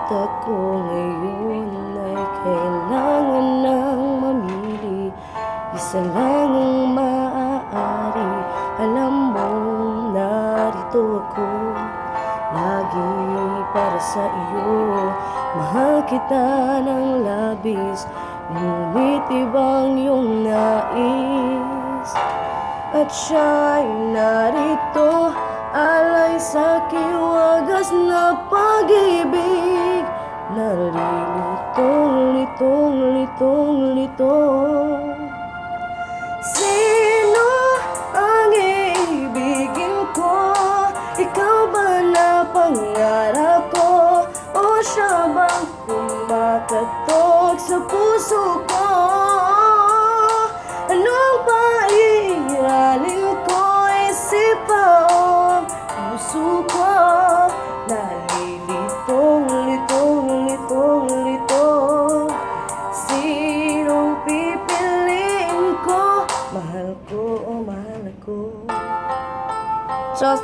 ako ngayon ay kailangan nang mamili. Isa lang ang maaari. Alam mo, narito ako lagi para sa iyo. Mahal kita ng labis, ngunit ibang iyong nais. At siya'y narito, alay sa'king wagas na pag-ibig. Nalilitong-litong-litong-litong. Sino ang iibigin ko? Ikaw ba na pangarap ko? O siya bang kumakatok sa puso ko? Anong pairalin ko? Isip pa o puso ko? Nalilitong-litong-litong-litong. Sinong pipiliin ko? Mahal ko o mahal ako? Just